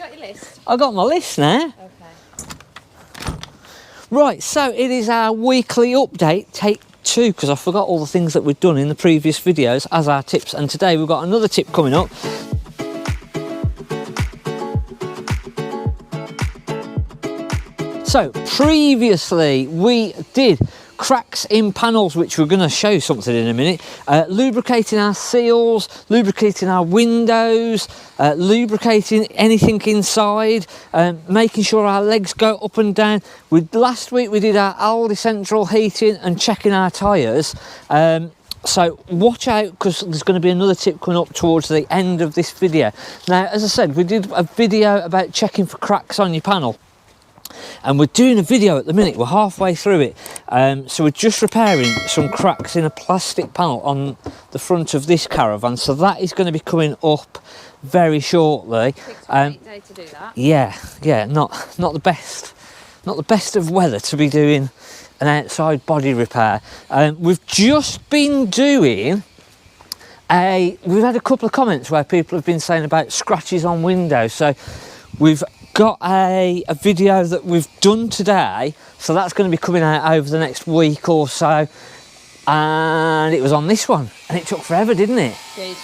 got your list? I got my list now. Okay. Right, so it is our weekly update, take 2, because I forgot all the things that we've done in the previous videos as our tips, and today we've got another tip coming up. So previously we did cracks in panels, which we're going to show you something in a minute, lubricating our seals, lubricating our windows, lubricating anything inside, making sure our legs go up and down. Last week we did our Aldi central heating and checking our tyres. So watch out, because there's going to be another tip coming up towards the end of this video. Now, as I said, we did a video about checking for cracks on your panel, and we're doing a video at the minute. We're halfway through it, so we're just repairing some cracks in a plastic panel on the front of this Caravan, so that is going to be coming up very shortly. 6 to 8 days to do that. Yeah, not the best of weather to be doing an outside body repair. We've just been doing we've had a couple of comments where people have been saying about scratches on windows, so we've got a video that we've done today, so that's going to be coming out over the next week or so, and it was on this one, and it took forever, didn't it? Did.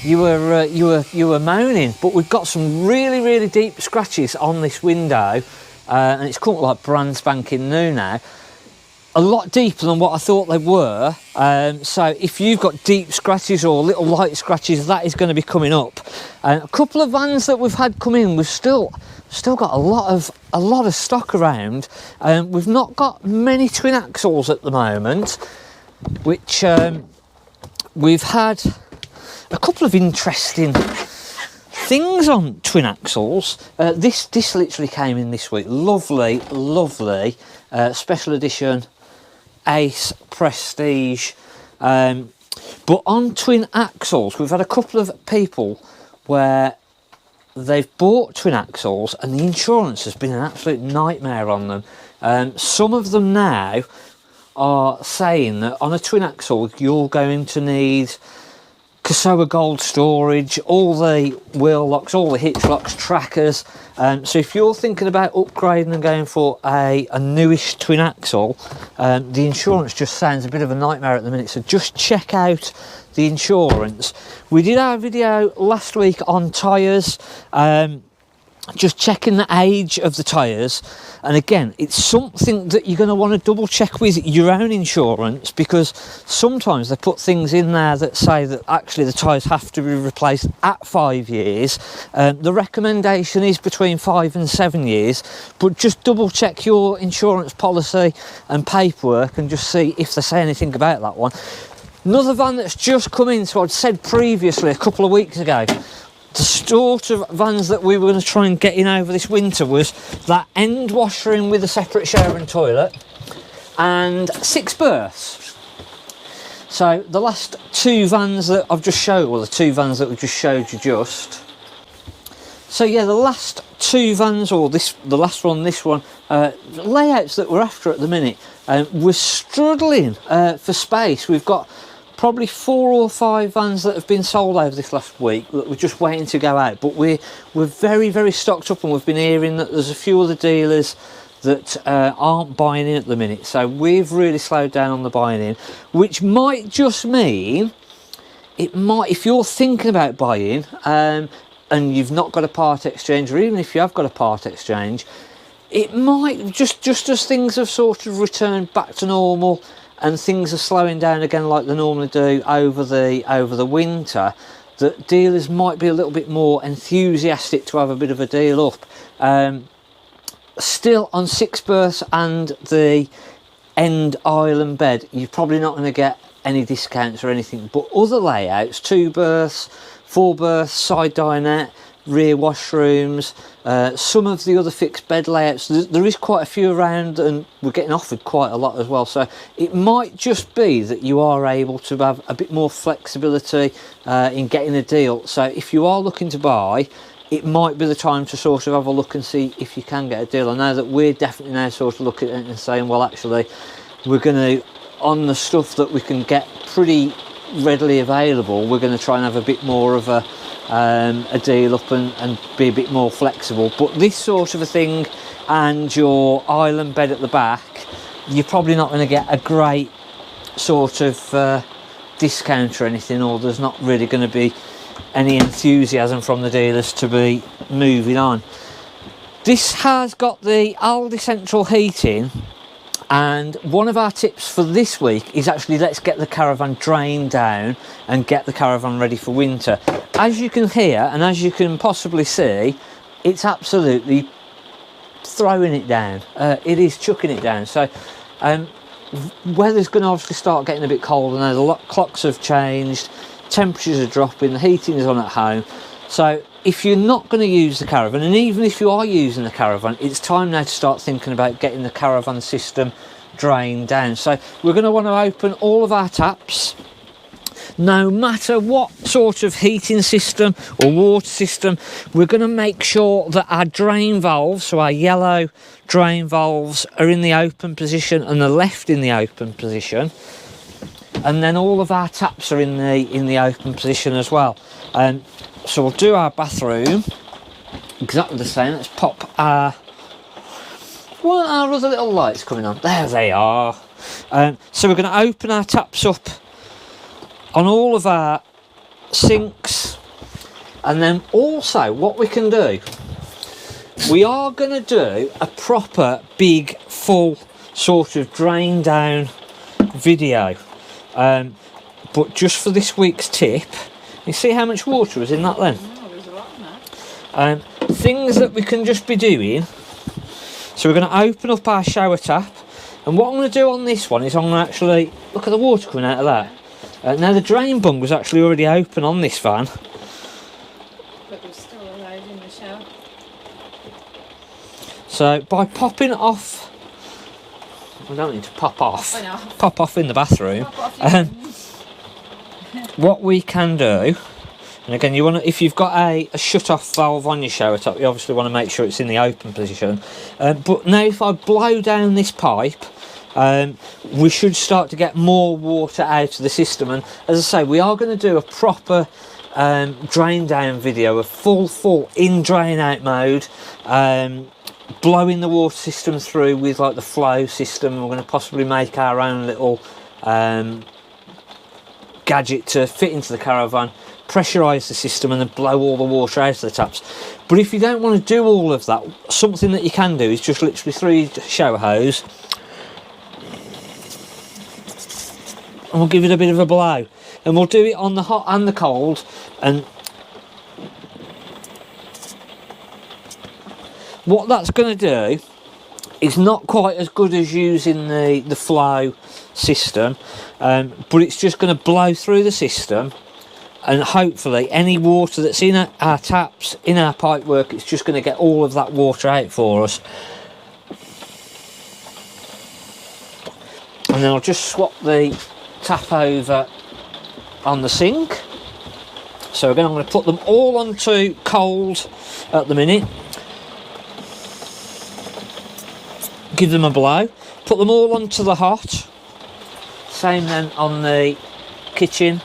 You were moaning, but we've got some really deep scratches on this window, and it's come up like brand spanking new now. A lot deeper than what I thought they were, so if you've got deep scratches or little light scratches, that is going to be coming up. A couple of vans that we've had come in, we've still got a lot of stock around. We've not got many twin axles at the moment, which we've had a couple of interesting things on twin axles. This literally came in this week. Lovely special edition Ace Prestige, but on twin axles we've had a couple of people where they've bought twin axles and the insurance has been an absolute nightmare on them. Some of them now are saying that on a twin axle you're going to need Casoa Gold storage, all the wheel locks, all the hitch locks, trackers. So if you're thinking about upgrading and going for a newish twin axle, the insurance just sounds a bit of a nightmare at the minute, so just check out the insurance. We did our video last week on tyres, just checking the age of the tyres, and again, it's something that you're going to want to double check with your own insurance, because sometimes they put things in there that say that actually the tyres have to be replaced at 5 years. The recommendation is between 5 and 7 years, but just double check your insurance policy and paperwork and just see if they say anything about that one. Another van that's just come in, so I'd said previously a couple of weeks ago, the sort of vans that we were going to try and get in over this winter was that end washer in with a separate shower and toilet and 6 berths. So the last 2 vans that I've just showed, or the 2 vans that we just showed you just. So yeah, the last 2 vans, or the last one, this one, layouts that we're after at the minute, we're struggling for space. We've got probably 4 or 5 vans that have been sold over this last week that we're just waiting to go out, but we're very stocked up, and we've been hearing that there's a few other dealers that aren't buying in at the minute, so we've really slowed down on the buying in, which might just mean if you're thinking about buying and you've not got a part exchange, or even if you have got a part exchange, it might just as things have sort of returned back to normal and things are slowing down again like they normally do over the winter, that dealers might be a little bit more enthusiastic to have a bit of a deal up. Still on 6 berths and the end island bed, you're probably not going to get any discounts or anything, but other layouts, 2 berths, 4 berths, side dinette, rear washrooms, some of the other fixed bed layouts, there is quite a few around, and we're getting offered quite a lot as well, so it might just be that you are able to have a bit more flexibility in getting a deal. So if you are looking to buy, it might be the time to sort of have a look and see if you can get a deal. I know that we're definitely now sort of looking at it and saying, well, actually we're going to, on the stuff that we can get pretty readily available, we're going to try and have a bit more of a deal up and be a bit more flexible. But this sort of a thing and your island bed at the back, you're probably not going to get a great sort of discount or anything, or there's not really going to be any enthusiasm from the dealers to be moving on. This has got the Aldi central heating, and one of our tips for this week is actually let's get the caravan drained down and get the caravan ready for winter. As you can hear and as you can possibly see, it's absolutely throwing it down. It is chucking it down. So weather's going to obviously start getting a bit colder now. The clocks have changed, temperatures are dropping, the heating is on at home. So if you're not going to use the caravan, and even if you are using the caravan, it's time now to start thinking about getting the caravan system drained down. So we're going to want to open all of our taps, no matter what sort of heating system or water system. We're going to make sure that our drain valves, so our yellow drain valves, are in the open position and the left in the open position, and then all of our taps are in the open position as well. So we'll do our bathroom exactly the same. Let's pop our, what are our other little lights coming on? There they are. So we're going to open our taps up on all of our sinks, and then also what we can do, we are going to do a proper big full sort of drain down video, but just for this week's tip. You see how much water was in that then? Oh, there's a lot in there. Things that we can just be doing. So we're going to open up our shower tap, and what I'm going to do on this one is I'm going to actually look at the water coming out of that. Now the drain bung was actually already open on this van, But there's still a load in the shower. so by popping off, we don't need to pop off, I know. pop off in the bathroom. Pop off your hands. What we can do, and again, you want to, if you've got a shut-off valve on your shower top, you obviously want to make sure it's in the open position. But now, if I blow down this pipe, we should start to get more water out of the system. And as I say, we are going to do a proper drain down video, a full in drain out mode, blowing the water system through with like the flow system. We're going to possibly make our own little gadget to fit into the caravan, pressurise the system, and then blow all the water out of the taps. But if you don't want to do all of that, something that you can do is just literally 3 shower hose, and we'll give it a bit of a blow, and we'll do it on the hot and the cold. And what that's going to do is not quite as good as using the flow system, but it's just going to blow through the system, and hopefully any water that's in our taps, in our pipework, it's just going to get all of that water out for us. And then I'll just swap the tap over on the sink. So again, I'm going to put them all onto cold at the minute, give them a blow, put them all onto the hot. Same then on the kitchen.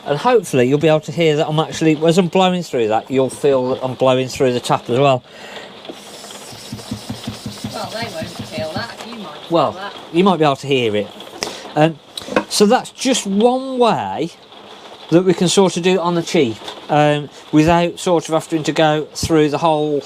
And hopefully you'll be able to hear that I'm actually, as I'm blowing through that, you'll feel that I'm blowing through the tap as well. Well, they won't feel that. You might feel Well, that. you might be able to hear it. So that's just one way that we can sort of do it on the cheap, without sort of having to go through the whole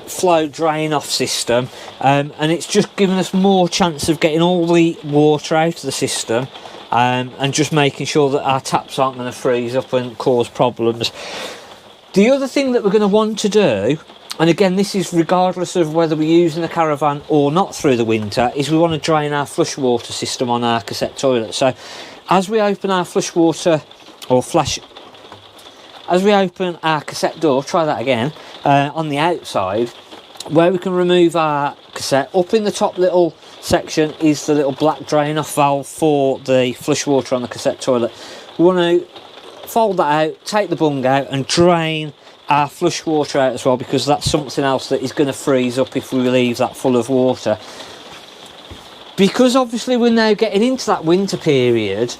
flow drain off system, and it's just giving us more chance of getting all the water out of the system, and just making sure that our taps aren't going to freeze up and cause problems. The other thing that we're going to want to do, and again this is regardless of whether we're using the caravan or not through the winter, is we want to drain our flush water system on our cassette toilet. So as we open our flush water or as we open our cassette door, try that again, on the outside, where we can remove our cassette, up in the top little section is the little black drain off valve for the flush water on the cassette toilet. We want to fold that out, take the bung out and drain our flush water out as well, because that's something else that is going to freeze up if we leave that full of water. Because obviously we're now getting into that winter period,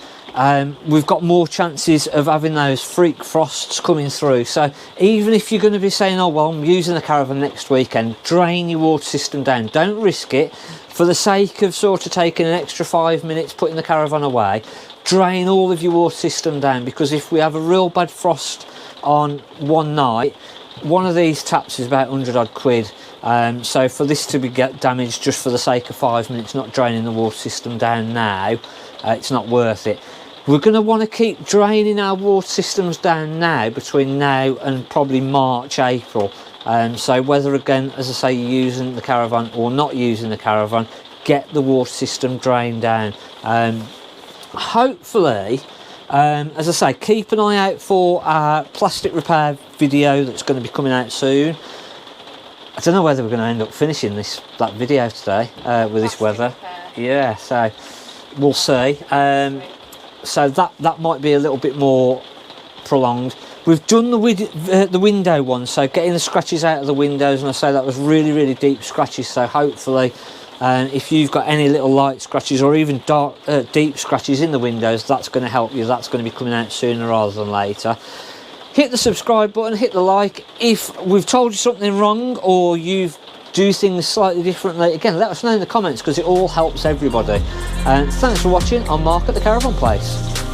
we've got more chances of having those freak frosts coming through. So even if you're going to be saying, oh well, I'm using the Caravan next weekend, drain your water system down. Don't risk it for the sake of sort of taking an extra 5 minutes putting the Caravan away. Drain all of your water system down, because if we have a real bad frost on one night, one of these taps is about 100 odd quid. So for this to be damaged just for the sake of 5 minutes, not draining the water system down now, it's not worth it. We're going to want to keep draining our water systems down now, between now and probably March, April. So whether, again, as I say, you're using the Caravan or not using the Caravan, get the water system drained down. Hopefully, as I say, keep an eye out for our plastic repair video that's going to be coming out soon. I don't know whether we're going to end up finishing that video today with this weather. Yeah, so we'll see. So that might be a little bit more prolonged. We've done the window one, so getting the scratches out of the windows, and I say that was really, really deep scratches. So hopefully, if you've got any little light scratches or even dark, deep scratches in the windows, that's going to help you. That's going to be coming out sooner rather than later. Hit the subscribe button, hit the like. If we've told you something wrong or you do things slightly differently, again, let us know in the comments, because it all helps everybody. And thanks for watching. I'm Mark at the Caravan Place.